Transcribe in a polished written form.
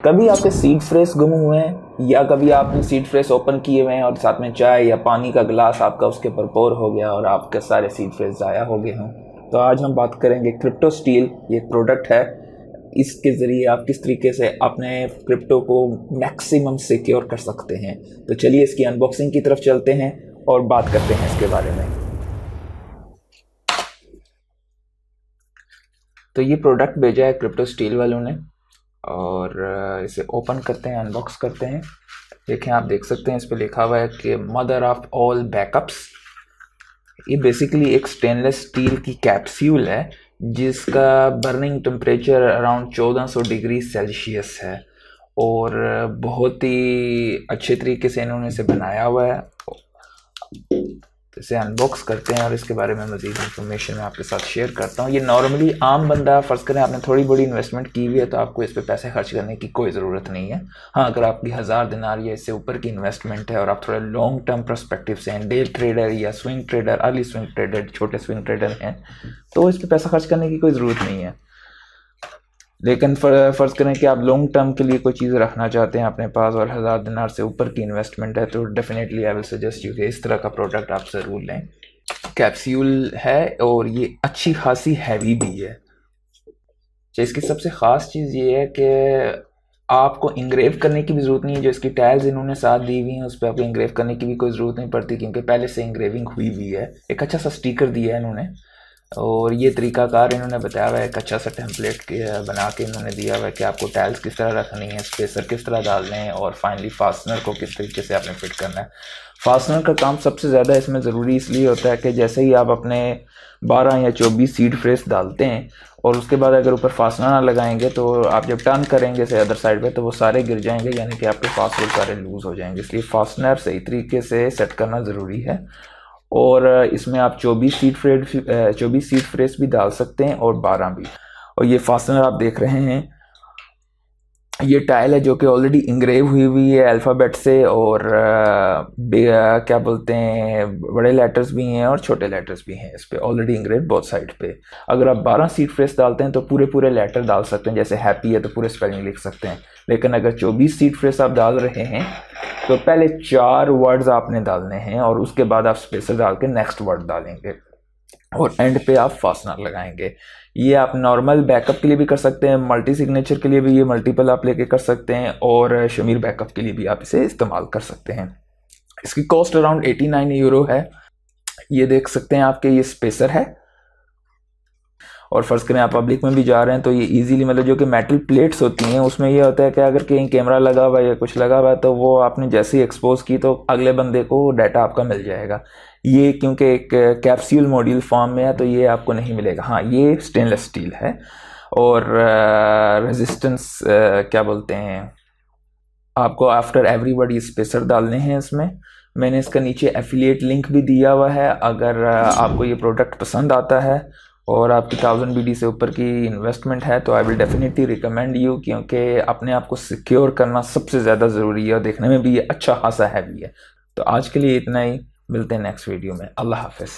कभी आपके seed fresh गुम हुए हैं या कभी आपने सीड फ्रेश ओपन किए हुए हैं और साथ में चाय या पानी का गिलास आपका उसके ऊपर पोर हो गया और आपके सारे सीड फ्रेश ज़ाया हो गए हों। तो आज हम बात करेंगे क्रिप्टो स्टील। ये एक प्रोडक्ट है, इसके ज़रिए आप किस तरीके से अपने क्रिप्टो को मैक्सिमम सिक्योर कर सकते हैं। तो चलिए इसकी अनबॉक्सिंग की तरफ चलते हैं और बात करते हैं इसके बारे में। तो ये प्रोडक्ट भेजा है क्रिप्टो स्टील वालों ने और इसे ओपन करते हैं, अनबॉक्स करते हैं। देखें, आप देख सकते हैं इस पे लिखा हुआ है कि मदर ऑफ ऑल बैकअप्स। ये बेसिकली एक स्टेनलेस स्टील की कैप्सूल है जिसका burning temperature around 1400 degree Celsius है और बहुत ही अच्छे तरीके से इन्होंने इसे बनाया हुआ है। तो इसे अनबॉक्स करते हैं और इसके बारे में मज़ीद इन्फॉर्मेशन मैं आपके साथ शेयर करता हूँ। ये नॉर्मली आम बंदा, फ़र्ज़ करें आपने थोड़ी बड़ी इन्वेस्टमेंट की हुई है तो आपको इस पर पैसे खर्च करने की कोई ज़रूरत नहीं है। हाँ, अगर आपकी 1000 दिनार या इससे ऊपर की इन्वेस्टमेंट है और आप थोड़े लॉन्ग टर्म पर्सपेक्टिव से हैं, डे ट्रेडर या swing trader, early swing trader, छोटे स्विंग ट्रेडर हैं, तो इस पर पैसा खर्च करने की कोई ज़रूरत नहीं है। लेकिन फ़र्ज़ करें कि आप लॉन्ग टर्म के लिए कोई चीज़ रखना चाहते हैं अपने पास और 1000 दिनार से ऊपर की इन्वेस्टमेंट है तो definitely I will suggest you कि इस तरह का प्रोडक्ट आप ज़रूर लें। कैप्सूल है और ये अच्छी खासी हैवी भी है। तो इसकी सबसे ख़ास चीज़ ये है कि आपको इंग्रेव करने की भी ज़रूरत नहीं है। जो इसकी टाइल्स इन्होंने साथ दी हुई हैं उस पर आपको इंग्रेव करने की भी कोई ज़रूरत नहीं पड़ती क्योंकि पहले से इंग्रेविंग हुई हुई है। एक अच्छा सा स्टिकर दिया है इन्होंने और ये तरीकाकार इन्होंने बताया हुआ है। एक अच्छा सा टेम्पलेट बना के इन्होंने दिया हुआ है कि आपको टाइल्स किस तरह रखनी है, स्पेसर किस तरह डालने हैं और फाइनली फास्टनर को किस तरीके से आपने फिट करना है। फास्टनर का काम सबसे ज़्यादा इसमें ज़रूरी इसलिए होता है कि जैसे ही आप अपने 12 या 24 सीड फ्रेश डालते हैं और उसके बाद अगर ऊपर फास्टनर ना लगाएंगे तो आप जब टर्न करेंगे से अदर साइड पे तो वो सारे गिर जाएंगे, यानी कि आपके फास्टनर सारे लूज़ हो जाएंगे। इसलिए फास्टनर सही तरीके से सेट करना ज़रूरी है। और इसमें आप 24 सीड फ्रेश भी डाल सकते हैं और 12 भी। और ये फास्टनर आप देख रहे हैं, ये टाइल है जो कि ऑलरेडी इंग्रेव हुई हुई है अल्फ़ाबेट से और क्या बोलते हैं, बड़े लेटर्स भी हैं और छोटे लेटर्स भी हैं इस पे ऑलरेडी इंग्रेव बोथ साइड पे। अगर आप 12 सीड फ्रेश डालते हैं तो पूरे पूरे लेटर डाल सकते हैं, जैसे हैप्पी है तो पूरे स्पेलिंग लिख सकते हैं। लेकिन अगर 24 सीड फ्रेश आप डाल रहे हैं तो पहले 4 वर्ड्स आपने डालने हैं और उसके बाद आप स्पेसर डाल के नेक्स्ट वर्ड डालेंगे और एंड पे आप फास्टनर लगाएंगे। ये आप नॉर्मल बैकअप के लिए भी कर सकते हैं, मल्टी सिग्नेचर के लिए भी ये मल्टीपल आप लेके कर सकते हैं और शमीर बैकअप के लिए भी आप इसे इस्तेमाल कर सकते हैं। इसकी कॉस्ट अराउंड 89 यूरो है। ये देख सकते हैं आपके ये स्पेसर है और फ़र्ज़ करें आप पब्लिक में भी जा रहे हैं तो ये इजीली, मतलब जो कि मेटल प्लेट्स होती हैं उसमें ये होता है कि अगर कहीं कैमरा लगा हुआ है या कुछ लगा हुआ है तो वो आपने जैसे ही एक्सपोज की तो अगले बंदे को डाटा आपका मिल जाएगा। ये क्योंकि एक कैप्सूल मॉड्यूल फॉर्म में है तो ये आपको नहीं मिलेगा। हाँ, ये स्टेनलेस स्टील है और रेजिस्टेंस क्या बोलते हैं, आपको आफ्टर एवरीबॉडी ये स्पेसर डालने हैं इसमें। मैंने इसका नीचे एफिलिएट लिंक भी दिया हुआ है। अगर आपको ये प्रोडक्ट पसंद आता है और आपकी 1000 BD से ऊपर की इन्वेस्टमेंट है तो I will definitely recommend you, क्योंकि अपने आप को सिक्योर करना सबसे ज़्यादा ज़रूरी है और देखने में भी ये अच्छा खासा हैवी है। तो आज के लिए इतना ही, मिलते हैं नेक्स्ट वीडियो में। अल्लाह हाफ़िज़।